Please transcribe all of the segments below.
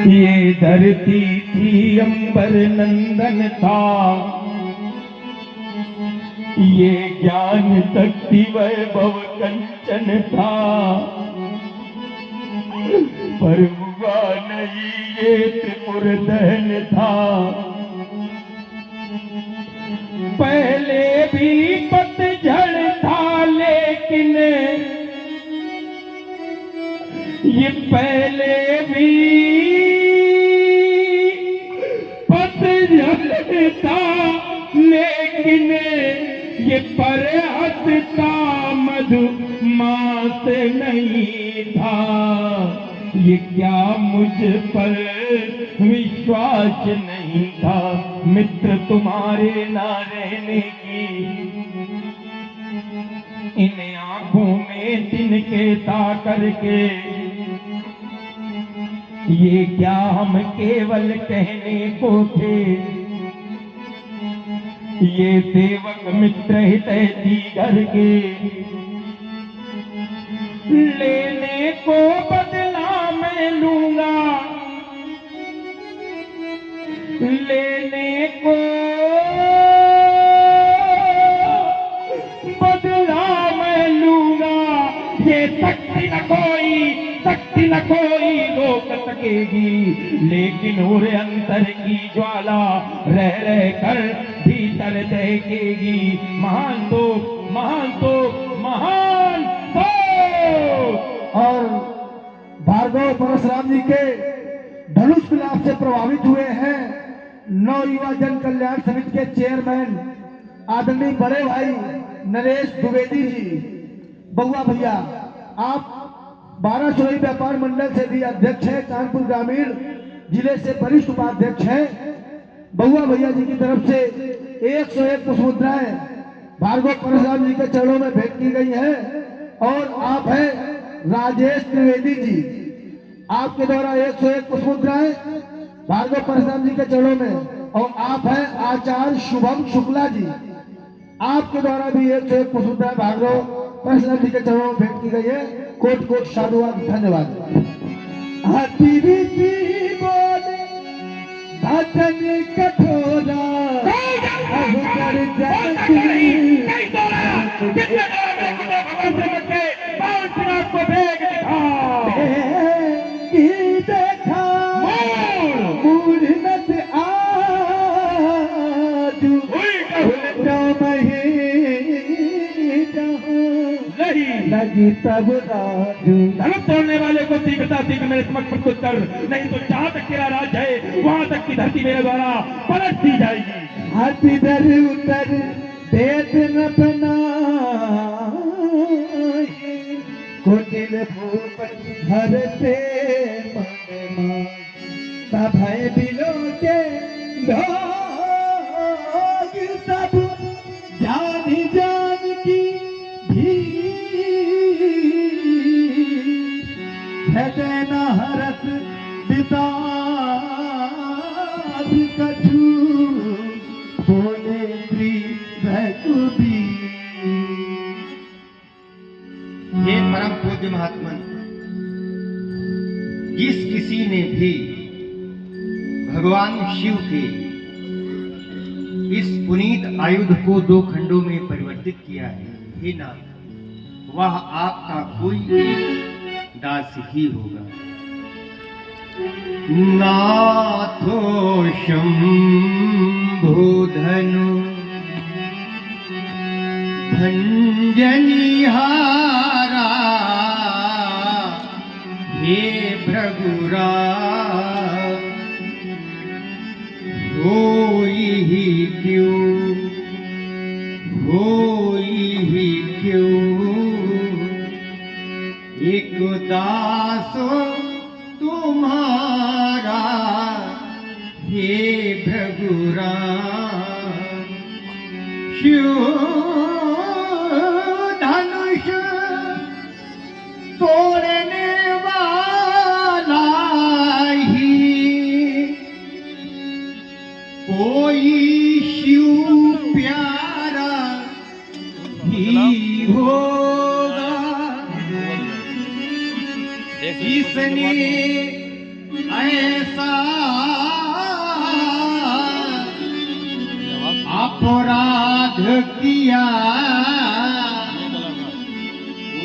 ये धरती थी अंबर नंदन था, ये ज्ञान शक्ति वैभव कंचन था, पर हुआ नहीं ये त्रिपुर दहन था। पहले भी पतझड़ था लेकिन ये पहले भी पतझड़ था लेकिन ये परहसता मधुमास नहीं था। ये क्या मुझ पर विश्वास नहीं था मित्र तुम्हारे ना रहने की। इन आंखों में तिनके ता करके ये क्या हम केवल कहने को थे। ये सेवक मित्र हितै दीगर के लेने को बदला मैं लूंगा, लेने को बदला मैं लूंगा। ये शक्ति न कोई रोक सकेगी, लेकिन और अंतर की ज्वाला रह रह कर भीतर दहकेगी। महान तो महान तो। और भार्गव परशुराम जी के धनुष विलाप से प्रभावित हुए हैं नव युवा जन कल्याण समिति के चेयरमैन आदरणीय बड़े भाई नरेश द्विवेदी जी। बउआ भैया, आप 12 सोई व्यापार मंडल से भी अध्यक्ष हैं, कानपुर ग्रामीण जिले से वरिष्ठ उपाध्यक्ष हैं। बउआ भैया जी की तरफ से 101 पुष्प मुद्राएं भार्गव परशुराम जी के चरणों में भेंट की गई है। और आप हैं राजेश त्रिवेदी जी, आपके द्वारा 101 पुष्प मुद्राएं भार्गव परशुराम जी के चरणों में। और आप हैं आचार्य शुभम शुक्ला जी, आपके द्वारा भी 101 पुष्प मुद्राएं भार्गव परशुराम जी के चरणों में भेंट की गई है। कोट कोट साधुवाद, धन्यवाद। हाथी रीति बोले भजन कठोरा लगी तब राजू। धनुष तोड़ने वाले को तीखता तीख मेरे समक्ष प्रस्तुत कर, नहीं तो जहाँ तक तेरा राज है वहाँ तक की धरती मेरे द्वारा पलट दी जाएगी। हाथी दर उतर भेद न बना कुटिल भूपति भरते मन सभय बिलो के लोग सब जान जान की हृदय न हरस विषाद कछु बोले श्री रघुबीर। ये परम पूज्य महात्मन, जिस किसी ने भी भगवान शिव के इस पुनीत आयुध को 2 खंडों में परिवर्तित किया है, हे नाथ, वह आपका कोई एक दास ही होगा। नाथो शंभु धनु भंजनिहारा, हे भृगुरा होई ही क्यों एक दासो तुम्हारा, हे भृगुरा शिव धनुष तोड़ने वाला ही कोई शिव प्यारा ही होगा। किसने ऐसा अपराध किया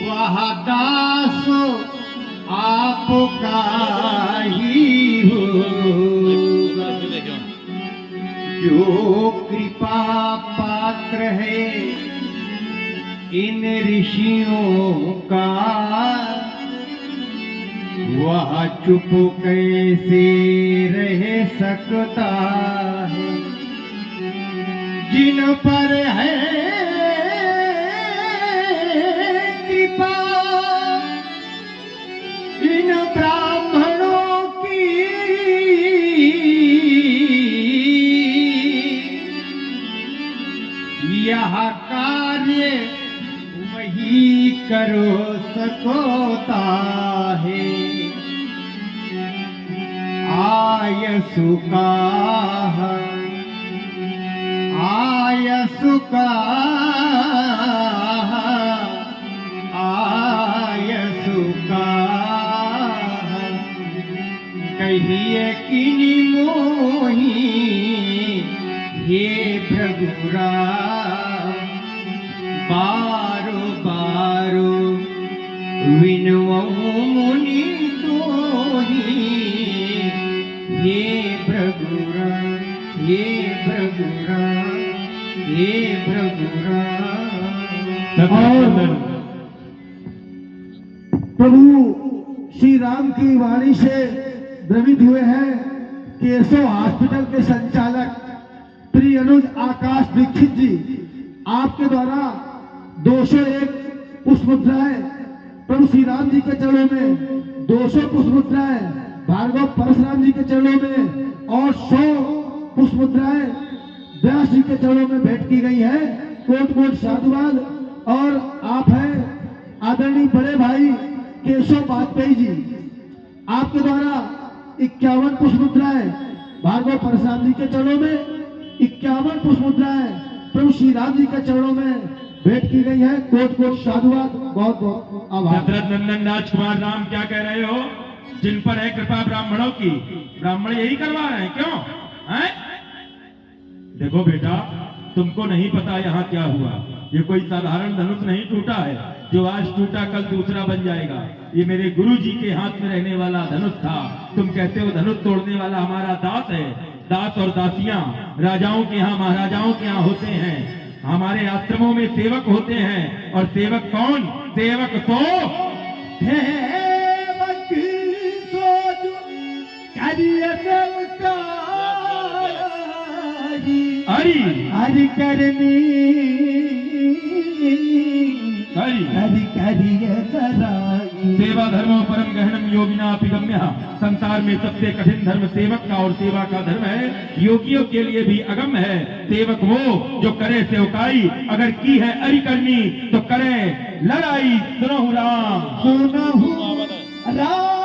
वह दास आपका ही होगा। जो कृपा पात्र है इन ऋषियों का वह चुप कैसे रह सकता है। जिन पर है कृपा इन ब्राह्मणों की यह कार्य वही करो सकता है। आयसु का कहिए किनि मोही हे भृगुरा बारो बारो विनवौ मुनि तोहि हे भृगुरा हे भृगुरा हे भृगुरा। और प्रभु श्री राम की वाणी से द्रवित हुए हैं केशव हॉस्पिटल के संचालक श्री अनुज आकाश दीक्षित जी, आपके द्वारा 201 पुष्प मुद्राएं प्रभु श्री राम जी के चरणों में, 200 पुष्प मुद्राएं भार्गव परशुराम जी के चरणों में और 100 पुष्प मुद्राएं व्यास जी के चरणों में भेंट की गई है। कोट कोट साधुवाद। और आप हैं आदरणीय बड़े भाई केशव वाजपेयी जी, आपके द्वारा 51 पुष्प मुद्राएं भार्गव परशुराम जी के चरणों में, 51 पुष्प मुद्राएं प्रभु श्री राम जी के चरणों में भेंट की गई है। कोट कोट साधुवाद। बहुत बहुत आभार। दशरथ नंदन राजकुमार राम, क्या कह रहे हो? जिन पर है कृपा ब्राह्मणों की, ब्राह्मण यही करवा रहे हैं, क्यों हैं? देखो बेटा, तुमको नहीं पता यहाँ क्या हुआ। ये कोई साधारण धनुष नहीं टूटा है, जो आज टूटा कल दूसरा बन जाएगा। ये मेरे गुरु जी के हाथ में रहने वाला धनुष था। तुम कहते हो धनुष तोड़ने वाला हमारा दास है। दास और दासियां राजाओं के यहाँ, महाराजाओं के यहाँ होते हैं। हमारे आश्रमों में सेवक होते हैं। और सेवक कौन? सेवक तो हरि हरि करनी हरि करिय कराई। सेवा धर्मो परम गहनम योगिना अभिगम्य। संसार में सबसे कठिन धर्म सेवक का और सेवा का धर्म है। योगियों के लिए भी अगम्य है। सेवक वो जो करे सेवकाई, अगर की है अरि करनी तो करे लड़ाई। सुनहु राम, सुनहु राम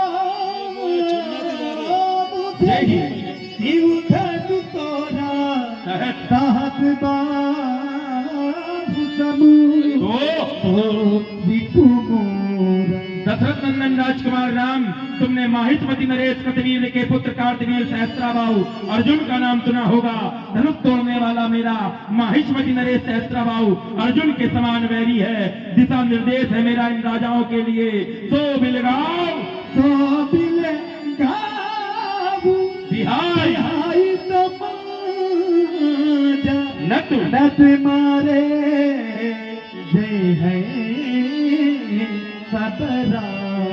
जय ही। धनु तोरा सहत साहत बाहु समूह विठु मोरा। दशरथ नंदन राजकुमार राम, तुमने माहिष्मति नरेश कृतवीर के पुत्र कार्तवीर सहस्त्राबाहु अर्जुन का नाम सुना होगा। धनुष तोड़ने वाला मेरा माहिष्मति नरेश सहस्त्राबाहु अर्जुन के समान वैरी है। दिशा निर्देश है मेरा इन राजाओं के लिए। सो बिलगाओ, सो बिलगाओ बिहाई नत मारे जय है सबरा।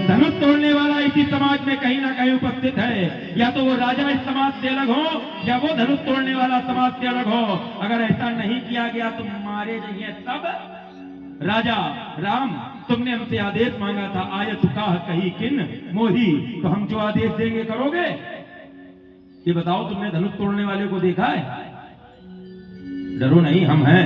धनुष तोड़ने वाला इसी समाज में कहीं ना कहीं उपस्थित है। या तो वो राजा इस समाज से अलग हो, या वो धनुष तोड़ने वाला समाज से अलग हो। अगर ऐसा नहीं किया गया तो मारे जाइए तब। राजा राम, तुमने हमसे आदेश मांगा था, आय तुकाह कही किन मोही, तो हम जो आदेश देंगे करोगे? ये बताओ, तुमने धनुष तोड़ने वाले को देखा है? डरो नहीं, हम हैं।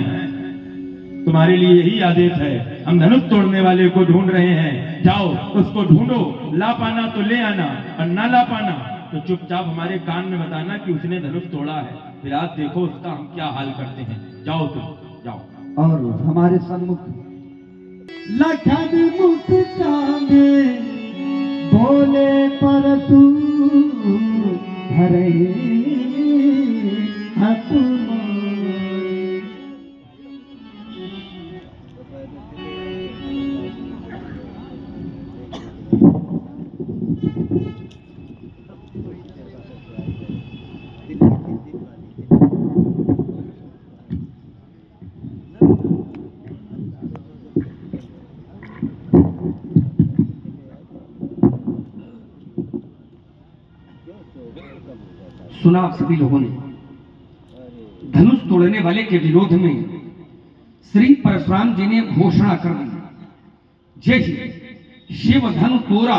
तुम्हारे लिए यही आदेश है। हम धनुष तोड़ने वाले को ढूंढ रहे हैं। जाओ उसको ढूंढो, ला पाना तो ले आना, और ना ला पाना तो चुपचाप हमारे कान में बताना कि उसने धनुष तोड़ा है। फिर आज देखो उसका हम क्या हाल करते हैं। जाओ तुम, जाओ। और हमारे सन्मुख लखन मुख कांगे बोले परतु भरे अपमान। सुना आप सभी लोगों ने, धनुष तोड़ने वाले के विरोध में श्री परशुराम जी ने घोषणा कर दी, जय शिव धनु तोरा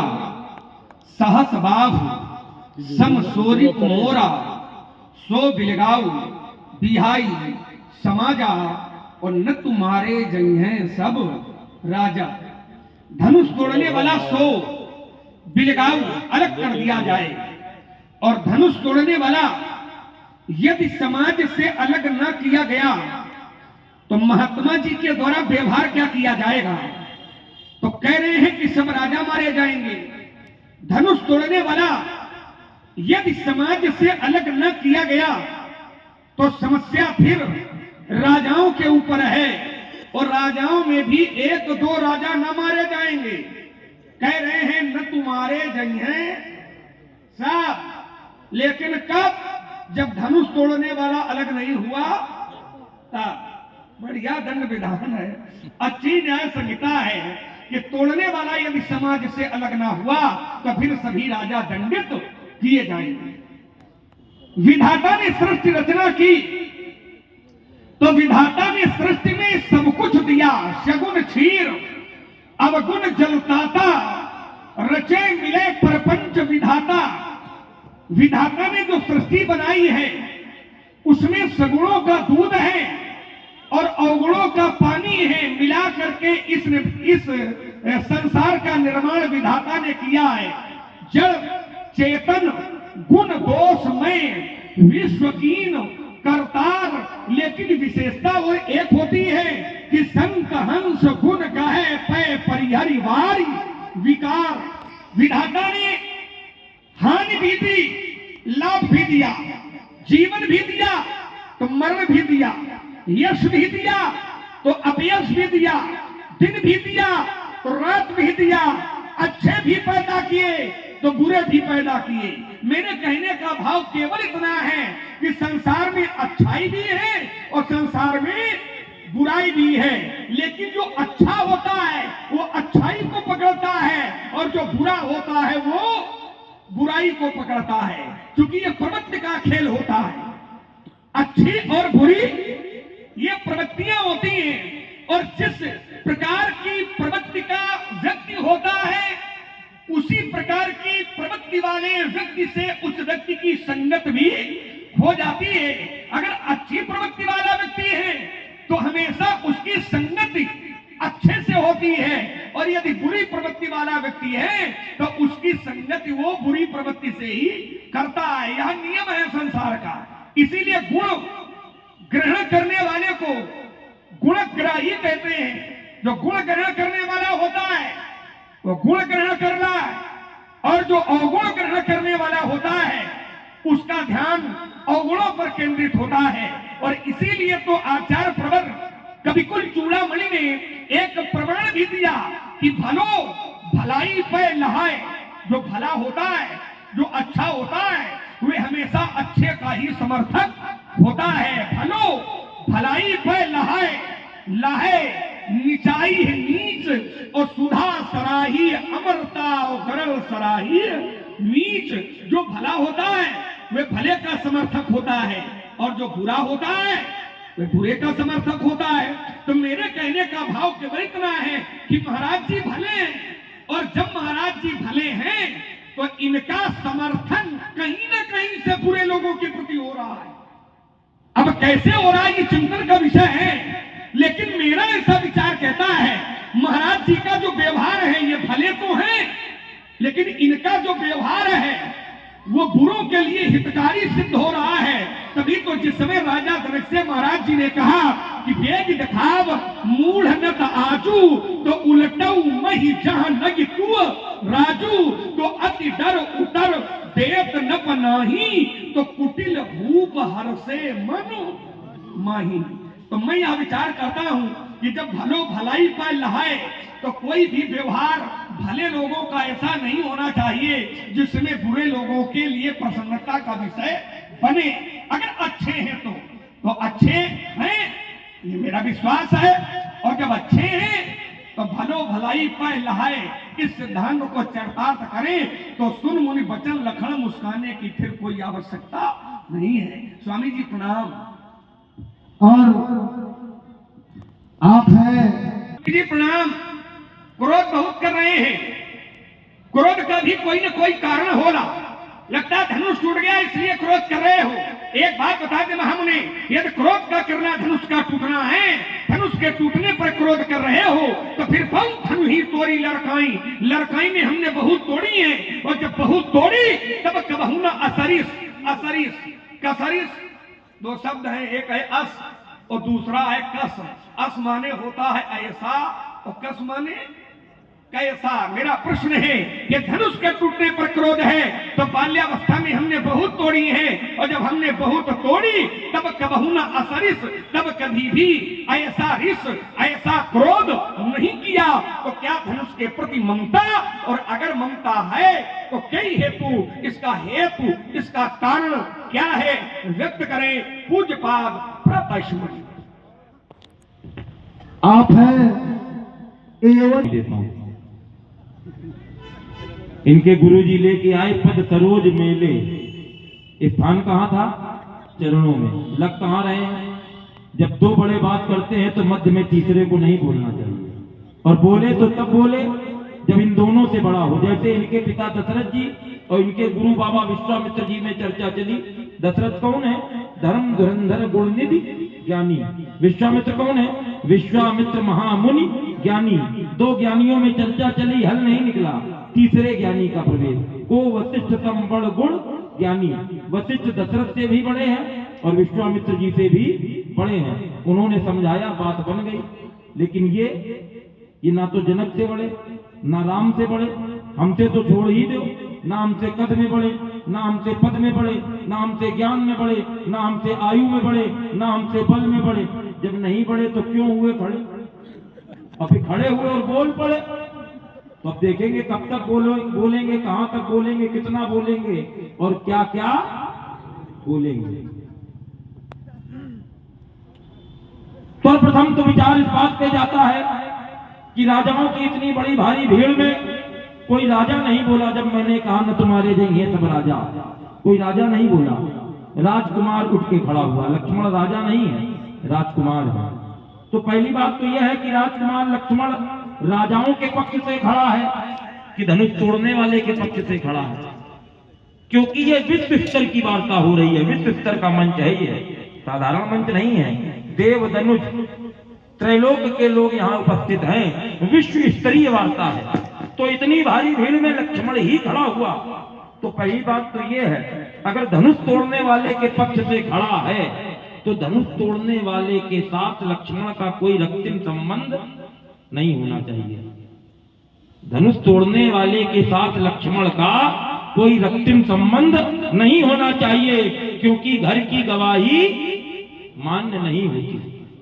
सहस बाहु सम सोरी मोरा सो बिलगाऊ बिहाई समाजा और न तुम्हारे जई हैं सब राजा। धनुष तोड़ने वाला सो बिलगाऊ अलग कर दिया जाए, और धनुष तोड़ने वाला यदि समाज से अलग न किया गया तो महात्मा जी के द्वारा व्यवहार क्या किया जाएगा। तो कह रहे हैं कि सब राजा मारे जाएंगे। धनुष तोड़ने वाला यदि समाज से अलग न किया गया तो समस्या फिर राजाओं के ऊपर है, और राजाओं में भी एक दो राजा न मारे जाएंगे। कह रहे हैं न तुम्हारे जई हैं सब, लेकिन कब? जब धनुष तोड़ने वाला अलग नहीं हुआ तब। बढ़िया दंड विधान है, अच्छी न्याय संहिता है कि तोड़ने वाला यदि समाज से अलग ना हुआ तो फिर सभी राजा दंडित किए जाएंगे। विधाता ने सृष्टि रचना की तो विधाता ने सृष्टि में सब कुछ दिया, शगुन क्षीर अवगुण जलताता रचे मिले प्रपंच विधाता। विधाता ने जो सृष्टि बनाई है उसमें सगुणों का दूध है और अवगुणों का पानी है, मिला करके इस संसार का निर्माण विधाता ने किया है। जड़ चेतन गुण दोष में विश्वकीन करतार, लेकिन विशेषता वो एक होती है कि संत हंस गुण गाहे पै परिहरि वारी विकार। विधाता ने हानि भी दी, लाभ भी दिया, जीवन भी दिया तो मरण भी दिया, यश भी दिया तो अपयश भी दिया, दिन भी दिया तो रात भी दिया, अच्छे भी पैदा किए तो बुरे भी पैदा किए। मेरे कहने का भाव केवल इतना है कि संसार में अच्छाई भी है और संसार में बुराई भी है, लेकिन जो अच्छा होता है वो अच्छाई को पकड़ता है और जो बुरा होता है वो बुराई को पकड़ता है, क्योंकि ये प्रवृत्ति का खेल होता है। अच्छी और बुरी ये प्रवृत्तियां होती हैं, और जिस प्रकार की प्रवृत्ति का व्यक्ति होता है उसी प्रकार की प्रवृत्ति वाले व्यक्ति से उस व्यक्ति की संगत भी हो जाती है। अगर अच्छी प्रवृत्ति वाला व्यक्ति है तो हमेशा उसकी संगति अच्छे से होती है, और यदि बुरी प्रवृत्ति वाला व्यक्ति है तो उसकी संगति वो बुरी प्रवृत्ति से ही करता है। यह नियम है संसार का। इसीलिए गुण ग्रहण करने वाले को गुणग्राही कहते हैं। जो गुण ग्रहण करने वाला होता है वो गुण ग्रहण कर रहा है, और जो अवगुण ग्रहण करने वाला होता है उसका ध्यान अवगुणों पर केंद्रित होता है। और इसीलिए तो आचार्य प्रवर कविकुल चूड़ामणि ने एक प्रमाण भी दिया कि भलो भलाई पे लहाए। जो भला होता है, जो अच्छा होता है, वे हमेशा अच्छे का ही समर्थक होता है। भलो भलाई पे लहाए, लाहे निचाई है नीच, और सुधा सराही अमरता और गरल सराही नीच। जो भला होता है वे भले का समर्थक होता है, और जो बुरा होता है वे बुरे का समर्थक होता है। तो मेरे कहने का भाव केवल इतना है कि महाराज जी भले हैं, और जब महाराज जी भले हैं तो इनका समर्थन कहीं ना कहीं से बुरे लोगों के प्रति हो रहा है। अब कैसे हो रहा है ये चिंतन का विषय है, लेकिन मेरा ऐसा विचार कहता है महाराज जी का जो व्यवहार है ये भले तो है, लेकिन इनका जो व्यवहार है वो बुरों के लिए हितकारी सिद्ध हो रहा है। तभी तो जिस समय राजा जनक से महाराज जी ने कहा कि बेग दिखाव मूढ़ नत आजू तो उलटऊ मही जहां लगी तू राजू तो अति डर उतर देत न पनाही तो कुटिल भूप हर से मन माही। तो मैं यह विचार करता हूं कि जब भलो भलाई पर लहाए तो कोई भी व्यवहार भले लोगों का ऐसा नहीं होना चाहिए जिसमें बुरे लोगों के लिए प्रसन्नता का विषय बने। अगर अच्छे हैं तो अच्छे हैं, ये मेरा विश्वास है। और जब अच्छे हैं तो भलो भलाई पर लहाए इस सिद्धांत को चरितार्थ करें तो सुन मुनि बचन लखन मुस्काने की फिर कोई आवश्यकता नहीं है। स्वामी जी प्रणाम। और आप हैं जी प्रणाम। क्रोध बहुत कर रहे हैं, क्रोध का भी कोई न कोई कारण होला। लगता है धनुष टूट गया इसलिए क्रोध कर रहे हो। एक बात बता दे महामुनि, यदि क्रोध का करना धनुष का टूटना है, धनुष के टूटने पर क्रोध कर रहे हो तो फिर बहुत धनु ही तोड़ी लड़काई। लड़काई में हमने बहुत तोड़ी है और जब बहुत तोड़ी तब कबहू ना असरिस असरिस कसरिस दो शब्द है, एक है अस और दूसरा है कस। अस माने होता है ऐसा और कस माने कैसा। मेरा प्रश्न है कि धनुष के टूटने पर क्रोध है तो बाल्यावस्था में हमने बहुत तोड़ी है और जब हमने बहुत तोड़ी तब कबहू ना असरिस, तब कभी भी ऐसा रिस ऐसा क्रोध नहीं किया। तो क्या धनुष के प्रति ममता, और अगर ममता है तो कई हेतु, इसका कारण क्या है व्यक्त करें पूज्यपाद प्रतश्मनि। आप हैं एवं इनके गुरुजी लेके आए पद सरोज मेले। स्थान कहाँ था? चरणों में। लग कहाँ रहे हैं? जब दो बड़े बात करते हैं तो मध्य में तीसरे को नहीं बोलना चाहिए, और बोले तो तब बोले जब इन दोनों से बड़ा हो। जैसे इनके पिता दशरथ जी और इनके गुरु बाबा विश्वामित्र जी में चर्चा चली। दशरथ कौन है? धर्म धुरंधर गुणनिधि ज्ञानी। विश्वामित्र कौन है? विश्वामित्र महामुनि ज्ञानी। दो ज्ञानियों में चर्चा चली, हल नहीं निकला। तीसरे ज्ञानी का प्रवेश। को वशिष्ठ तम बड़ गुण ज्ञानी। वशिष्ठ दशरथ से भी बड़े हैं और विश्वामित्र जी से भी बड़े हैं। उन्होंने समझाया, बात बन गई। लेकिन ये ना तो जनक से बड़े ना राम से बड़े, हमसे तो छोड़ ही दो। ना हमसे कद में बड़े, ना हमसे पद में बड़े, ना हमसे ज्ञान में बड़े, ना हमसे आयु में बड़े, ना हमसे बल में बड़े। जब नहीं बड़े तो क्यों हुए खड़े? और फिर खड़े हुए और बोल पड़े तो अब देखेंगे कब तक बोलेंगे, कहां तक बोलेंगे, कितना बोलेंगे और क्या क्या बोलेंगे। तो प्रथम तो विचार इस बात पे जाता है कि राजाओं की इतनी बड़ी भारी भीड़ में कोई राजा नहीं बोला। जब मैंने कहा न तुम्हारे जंगे सब राजा, कोई राजा नहीं बोला। राजकुमार उठ के खड़ा हुआ। लक्ष्मण राजा नहीं है, राजकुमार है। तो पहली बात तो यह है कि राजकुमार लक्ष्मण राजाओं के पक्ष से खड़ा है कि धनुष तोड़ने वाले के पक्ष से खड़ा है, क्योंकि ये विश्व स्तर की वार्ता हो रही है। विश्व स्तर का मंच है, ये साधारण मंच नहीं है। देव धनुष त्रैलोक के लोग यहाँ उपस्थित हैं, विश्व स्तरीय वार्ता है। तो इतनी भारी भीड़ में लक्ष्मण ही खड़ा हुआ। तो पहली बात तो ये है, अगर धनुष तोड़ने वाले के पक्ष से खड़ा है तो धनुष तोड़ने वाले के साथ लक्ष्मण का कोई रक्तिम संबंध नहीं होना चाहिए। धनुष तोड़ने वाले के साथ लक्ष्मण का कोई रक्तिम संबंध नहीं होना चाहिए, क्योंकि घर की गवाही मान्य नहीं होती।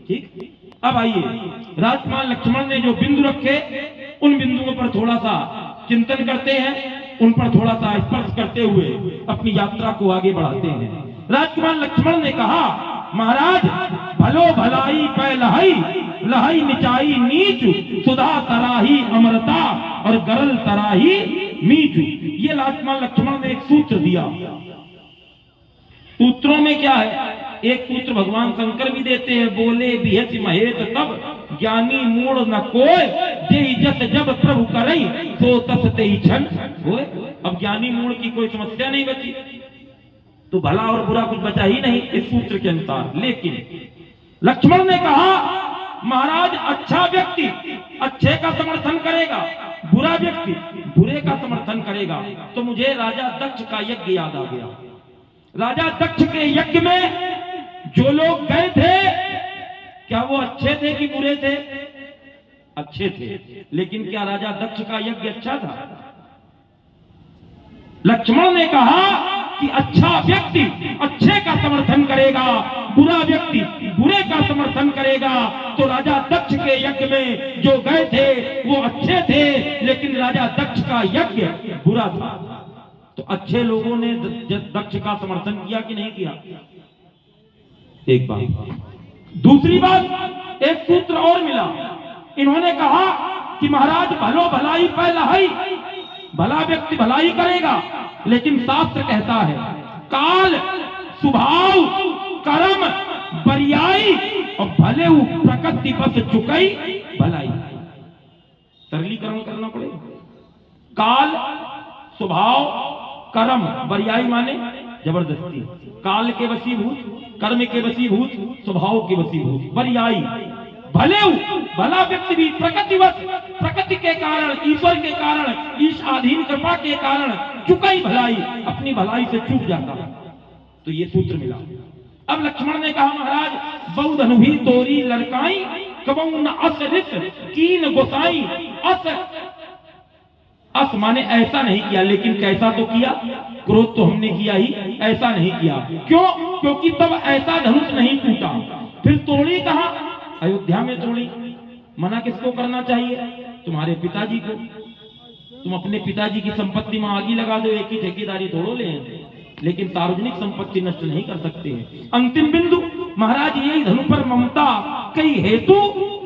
ठीक। अब आइए, राजकुमार लक्ष्मण ने जो बिंदु रखे उन बिंदुओं पर थोड़ा सा चिंतन करते हैं, उन पर थोड़ा सा स्पर्श करते हुए अपनी यात्रा को आगे बढ़ाते हैं। राजकुमार लक्ष्मण ने कहा, महाराज भलो भलाई पै लहाई, लहाई निचाई नीचू, सुधा तराही अमरता और गरल तराही मीचू। ये राजकुमार लक्ष्मण ने एक सूत्र दिया। सूत्रों में क्या है? एक सूत्र भगवान शंकर भी देते हैं, बोले बिहस महेश तब ज्ञानी मूड न कोय, जेहि जस जब प्रभु करई सो तस तेहि क्षण होय। अब ज्ञानी मूड की कोई समस्या नहीं बची, तो भला और बुरा कुछ बचा ही नहीं इस सूत्र के अनुसार। लेकिन लक्ष्मण ने कहा, महाराज अच्छा व्यक्ति अच्छे का समर्थन करेगा, बुरा व्यक्ति बुरे का समर्थन करेगा। तो मुझे राजा दक्ष का यज्ञ याद आ गया। राजा दक्ष के यज्ञ में जो लोग गए थे क्या वो अच्छे थे कि बुरे थे? अच्छे थे। लेकिन क्या राजा दक्ष का यज्ञ अच्छा था? लक्ष्मण ने कहा कि अच्छा व्यक्ति अच्छे का समर्थन करेगा, बुरा व्यक्ति बुरे का समर्थन करेगा। तो राजा दक्ष के यज्ञ में जो गए थे वो अच्छे थे, लेकिन राजा दक्ष का यज्ञ बुरा था। तो अच्छे लोगों ने दक्ष का समर्थन किया कि नहीं किया? एक बात। दूसरी बात, एक सूत्र और मिला। इन्होंने कहा कि महाराज भलो भलाई पहलाई, भला व्यक्ति भलाई करेगा, लेकिन शास्त्र कहता है काल स्वभाव कर्म बरियाई और भले प्रकृति बस चुकई भलाई। सरलीकरण करना पड़ेगा। काल स्वभाव कर्म बरियाई माने जबरदस्ती, काल के वशीभूत, कर्म के वशीभूत, स्वभाव के वशीभूत, बरियाई। भले भला व्यक्ति भी प्रकृतिवश, प्रकृति के कारण, ईश्वर के कारण, ईश आधीन कृपा के कारण चुकाई भलाई, अपनी भलाई से चूक जाता है। तो ये सूत्र मिला। अब लक्ष्मण ने कहा महाराज बहु धनु भी तोरी लड़काई, कबऊ न अस रित कीन गोसाई। अस माने ऐसा नहीं किया, लेकिन कैसा तो किया, क्रोध तो हमने किया ही, ऐसा नहीं किया। क्यों? क्योंकि तब ऐसा धनुष नहीं टूटा। फिर तोड़ी कहां? अयोध्या में तोड़ी। मना किसको करना चाहिए? तुम्हारे पिताजी को। तुम अपने पिताजी की संपत्ति में आगी लगा दो, एक ही ठेकेदारी तोड़ो ले, लेकिन सार्वजनिक संपत्ति नष्ट नहीं कर सकते हैं। अंतिम बिंदु महाराज यही धनु पर ममता कई हेतु।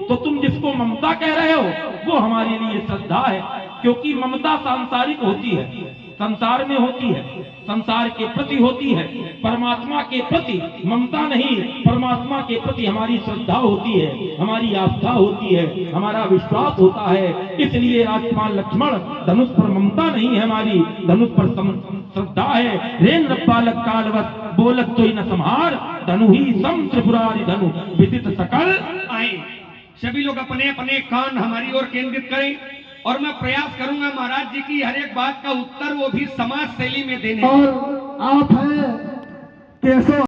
तो तुम जिसको ममता कह रहे हो वो हमारे लिए श्रद्धा है, क्योंकि ममता सांसारिक होती है, संसार में होती है, संसार के प्रति होती है। परमात्मा के प्रति ममता नहीं, परमात्मा के प्रति हमारी श्रद्धा होती है, हमारी आस्था होती है, हमारा विश्वास होता है। इसलिए राजकुमार लक्ष्मण धनुष पर ममता नहीं है हमारी, धनुष पर श्रद्धा है। रेन बालक कालवत बोलत तो न संहार, धनु ही सम त्रिपुरारी धनु विदित सकल। आए सभी लोग अपने अपने कान हमारी ओर केंद्रित करें और मैं प्रयास करूंगा महाराज जी की हर एक बात का उत्तर वो भी समाज शैली में देने। और आप हैं केशव